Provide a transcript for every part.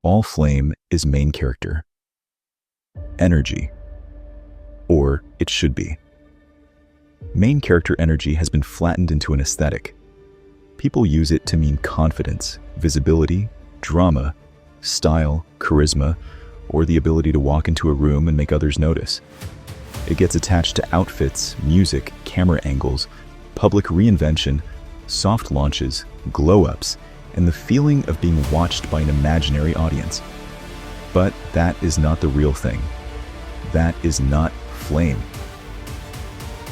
all flame is main character energy, or it should be. Main character energy has been flattened into an aesthetic. People use it to mean confidence, visibility, drama, style, charisma, or the ability to walk into a room and make others notice. It gets attached to outfits, music, camera angles, public reinvention, soft launches, glow-ups, and the feeling of being watched by an imaginary audience. But that is not the real thing. That is not flame.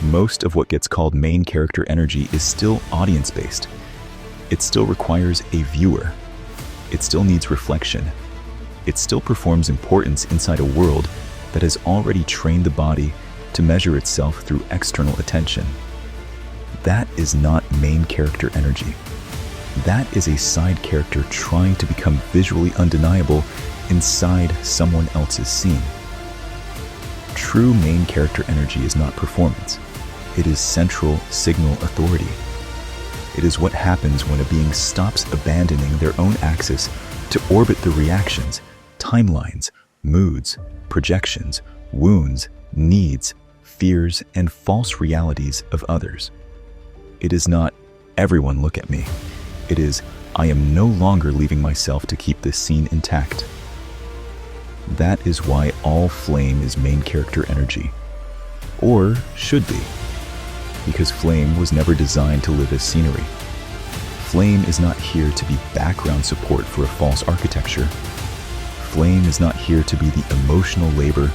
Most of what gets called main character energy is still audience-based. It still requires a viewer. It still needs reflection. It still performs importance inside a world that has already trained the body to measure itself through external attention. That is not main character energy. That is a side character trying to become visually undeniable inside someone else's scene. True main character energy is not performance. It is central signal authority. It is what happens when a being stops abandoning their own axis to orbit the reactions, timelines, moods, projections, wounds, needs, fears, and false realities of others. It is not, everyone look at me. It is, I am no longer leaving myself to keep this scene intact. That is why all flame is main character energy. Or should be. Because flame was never designed to live as scenery. Flame is not here to be background support for a false architecture. Flame is not here to be the emotional labor,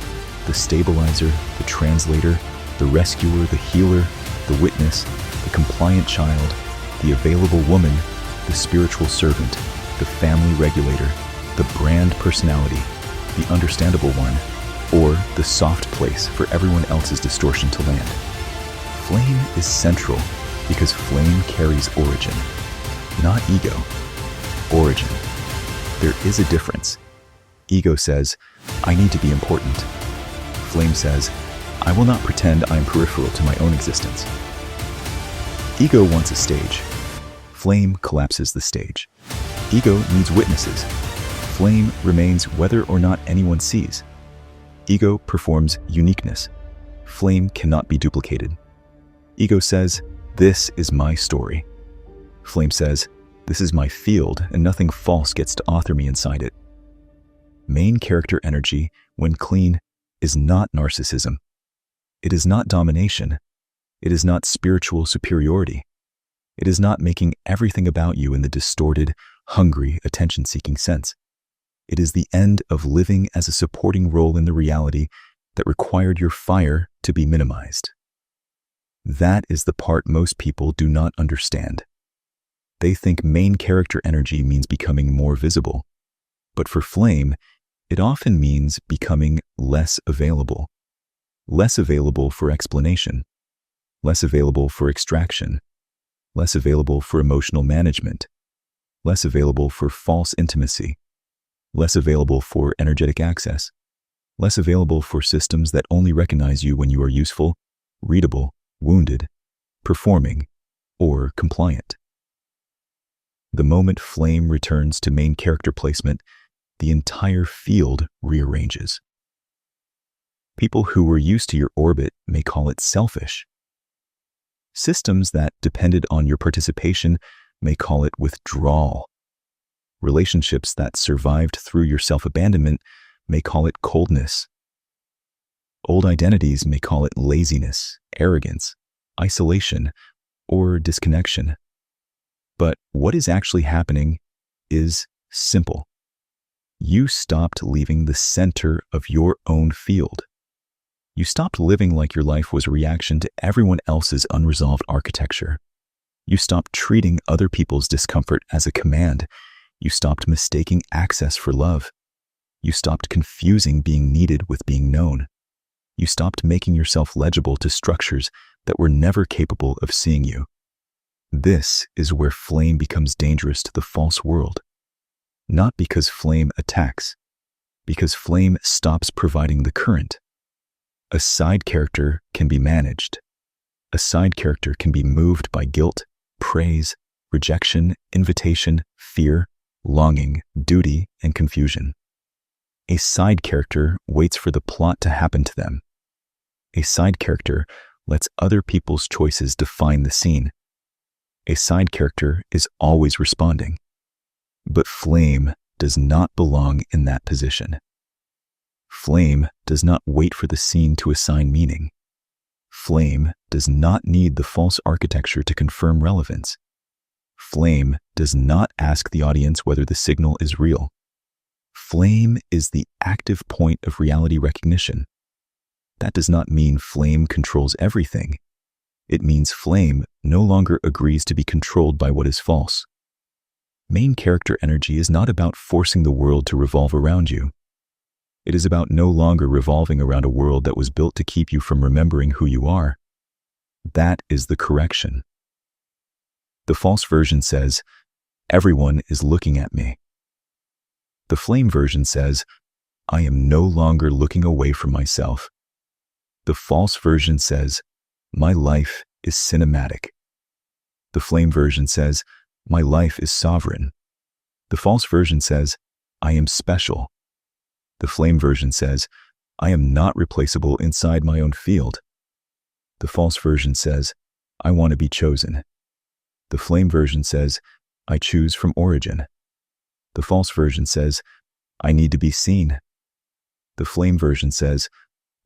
the stabilizer, the translator, the rescuer, the healer, the witness, the compliant child, the available woman, the spiritual servant, the family regulator, the brand personality, the understandable one, or the soft place for everyone else's distortion to land. Flame is central because flame carries origin, not ego. Origin. There is a difference. Ego says, I need to be important. Flame says, I will not pretend I am peripheral to my own existence. Ego wants a stage. Flame collapses the stage. Ego needs witnesses. Flame remains whether or not anyone sees. Ego performs uniqueness. Flame cannot be duplicated. Ego says, this is my story. Flame says, this is my field and nothing false gets to author me inside it. Main character energy, when clean, is not narcissism. It is not domination. It is not spiritual superiority. It is not making everything about you in the distorted, hungry, attention-seeking sense. It is the end of living as a supporting role in the reality that required your fire to be minimized. That is the part most people do not understand. They think main character energy means becoming more visible. But for flame, it often means becoming less available. Less available for explanation. Less available for extraction. Less available for emotional management. Less available for false intimacy. Less available for energetic access. Less available for systems that only recognize you when you are useful, readable, wounded, performing, or compliant. The moment flame returns to main character placement, the entire field rearranges. People who were used to your orbit may call it selfish. Systems that depended on your participation may call it withdrawal. Relationships that survived through your self-abandonment may call it coldness. Old identities may call it laziness, arrogance, isolation, or disconnection. But what is actually happening is simple. You stopped leaving the center of your own field. You stopped living like your life was a reaction to everyone else's unresolved architecture. You stopped treating other people's discomfort as a command. You stopped mistaking access for love. You stopped confusing being needed with being known. You stopped making yourself legible to structures that were never capable of seeing you. This is where flame becomes dangerous to the false world. Not because flame attacks, because flame stops providing the current. A side character can be managed. A side character can be moved by guilt, praise, rejection, invitation, fear, longing, duty, and confusion. A side character waits for the plot to happen to them. A side character lets other people's choices define the scene. A side character is always responding. But Flame does not belong in that position. Flame does not wait for the scene to assign meaning. Flame does not need the false architecture to confirm relevance. Flame does not ask the audience whether the signal is real. Flame is the active point of reality recognition. That does not mean Flame controls everything. It means Flame no longer agrees to be controlled by what is false. Main character energy is not about forcing the world to revolve around you. It is about no longer revolving around a world that was built to keep you from remembering who you are. That is the correction. The false version says, "Everyone is looking at me." The Flame version says, "I am no longer looking away from myself." The false version says, "My life is cinematic." The Flame version says, "My life is sovereign." The false version says, "I am special." The Flame version says, "I am not replaceable inside my own field." The false version says, "I want to be chosen." The Flame version says, "I choose from origin." The false version says, "I need to be seen." The Flame version says,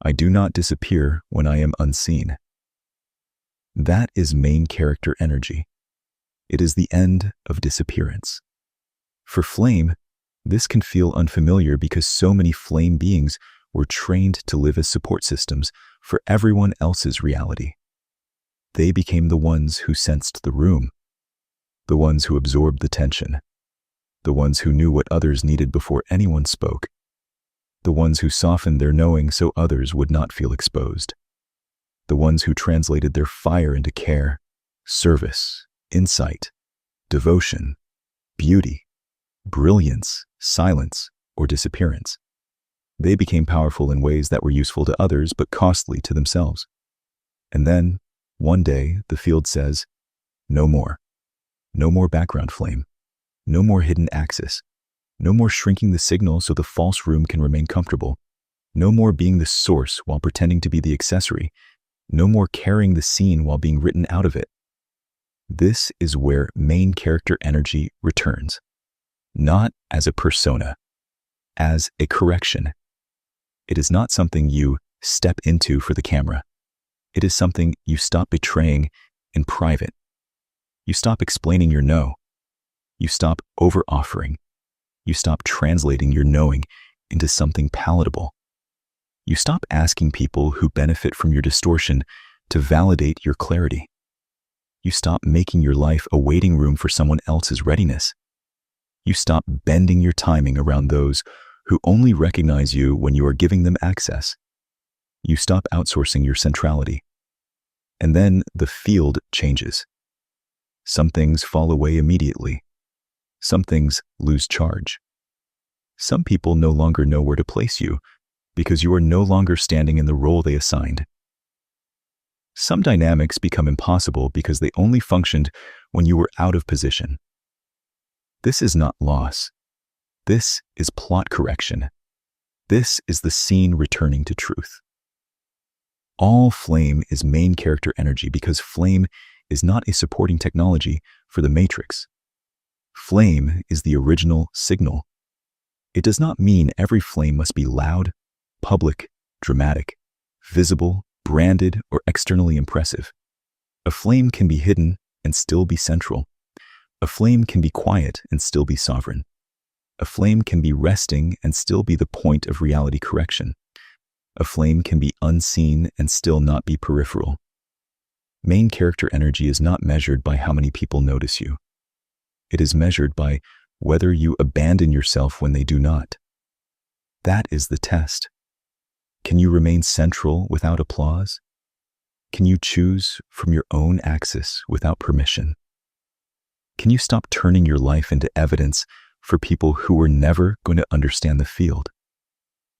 "I do not disappear when I am unseen." That is main character energy. It is the end of disappearance. For Flame, this can feel unfamiliar because so many Flame beings were trained to live as support systems for everyone else's reality. They became the ones who sensed the room, the ones who absorbed the tension, the ones who knew what others needed before anyone spoke, the ones who softened their knowing so others would not feel exposed, the ones who translated their fire into care, service, insight, devotion, beauty, brilliance, silence, or disappearance. They became powerful in ways that were useful to others but costly to themselves. And then, one day, the field says, "No more. No more background flame. No more hidden axis. No more shrinking the signal so the false room can remain comfortable. No more being the source while pretending to be the accessory. No more carrying the scene while being written out of it." This is where main character energy returns. Not as a persona, as a correction. It is not something you step into for the camera. It is something you stop betraying in private. You stop explaining your no. You stop over-offering. You stop translating your knowing into something palatable. You stop asking people who benefit from your distortion to validate your clarity. You stop making your life a waiting room for someone else's readiness. You stop bending your timing around those who only recognize you when you are giving them access. You stop outsourcing your centrality. And then the field changes. Some things fall away immediately. Some things lose charge. Some people no longer know where to place you because you are no longer standing in the role they assigned. Some dynamics become impossible because they only functioned when you were out of position. This is not loss. This is plot correction. This is the scene returning to truth. All Flame is main character energy because Flame is not a supporting technology for the Matrix. Flame is the original signal. It does not mean every Flame must be loud, public, dramatic, visible, branded, or externally impressive. A Flame can be hidden and still be central. A Flame can be quiet and still be sovereign. A Flame can be resting and still be the point of reality correction. A Flame can be unseen and still not be peripheral. Main character energy is not measured by how many people notice you. It is measured by whether you abandon yourself when they do not. That is the test. Can you remain central without applause? Can you choose from your own axis without permission? Can you stop turning your life into evidence for people who were never going to understand the field?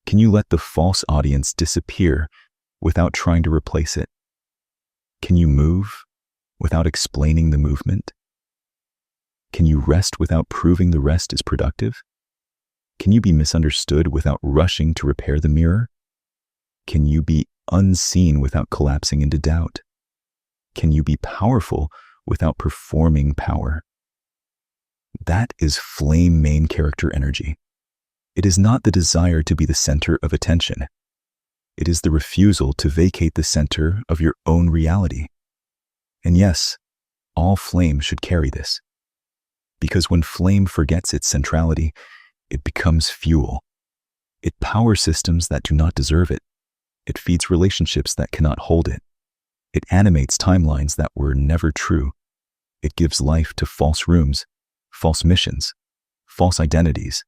Can you let the false audience disappear without trying to replace it? Can you move without explaining the movement? Can you rest without proving the rest is productive? Can you be misunderstood without rushing to repair the mirror? Can you be unseen without collapsing into doubt? Can you be powerful without performing power? That is flame main character energy. It is not the desire to be the center of attention. It is the refusal to vacate the center of your own reality. And yes, all flame should carry this. Because when flame forgets its centrality, it becomes fuel. It powers systems that do not deserve it. It feeds relationships that cannot hold it. It animates timelines that were never true. It gives life to false rooms, false missions, false identities,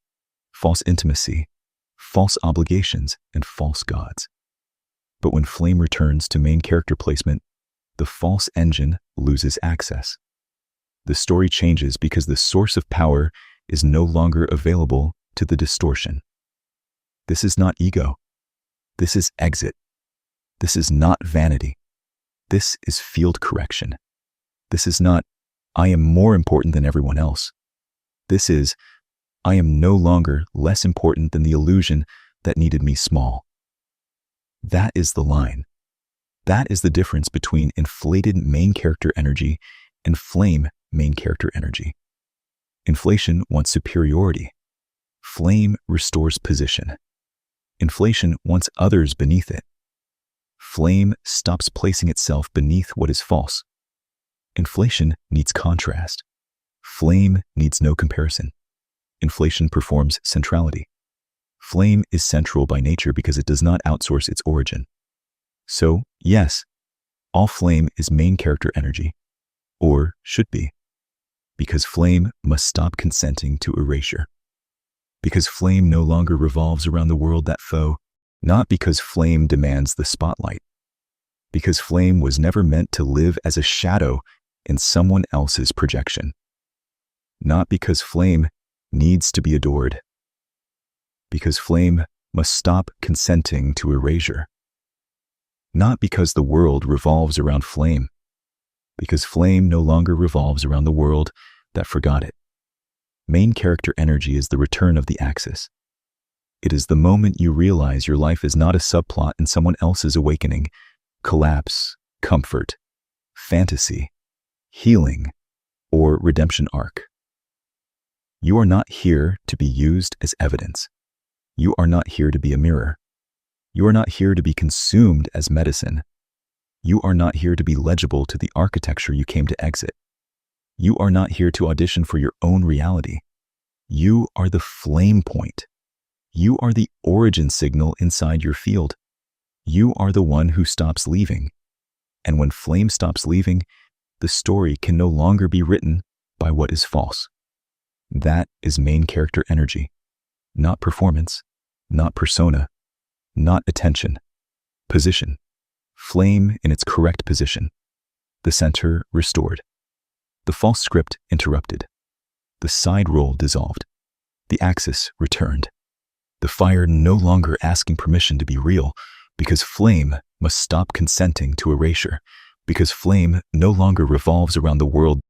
false intimacy, false obligations, and false gods. But when flame returns to main character placement, the false engine loses access. The story changes because the source of power is no longer available to the distortion. This is not ego. This is exit. This is not vanity. This is field correction. This is not, I am more important than everyone else. This is, I am no longer less important than the illusion that needed me small. That is the line. That is the difference between inflated main character energy and flame main character energy. Inflation wants superiority. Flame restores position. Inflation wants others beneath it. Flame stops placing itself beneath what is false. Inflation needs contrast. Flame needs no comparison. Inflation performs centrality. Flame is central by nature because it does not outsource its origin. So, yes, all flame is main character energy, or should be, because flame must stop consenting to erasure. Because flame no longer revolves around the world that foe, not because flame demands the spotlight. Because flame was never meant to live as a shadow in someone else's projection. Not because flame needs to be adored. Because flame must stop consenting to erasure. Not because the world revolves around flame. Because flame no longer revolves around the world that forgot it. Main character energy is the return of the axis. It is the moment you realize your life is not a subplot in someone else's awakening, collapse, comfort, fantasy, healing, or redemption arc. You are not here to be used as evidence. You are not here to be a mirror. You are not here to be consumed as medicine. You are not here to be legible to the architecture you came to exit. You are not here to audition for your own reality. You are the flame point. You are the origin signal inside your field. You are the one who stops leaving. And when flame stops leaving, the story can no longer be written by what is false. That is main character energy, not performance, not persona, not attention. Position. Flame in its correct position. The center restored. The false script interrupted. The side role dissolved. The axis returned. The fire no longer asking permission to be real, because flame must stop consenting to erasure, because flame no longer revolves around the world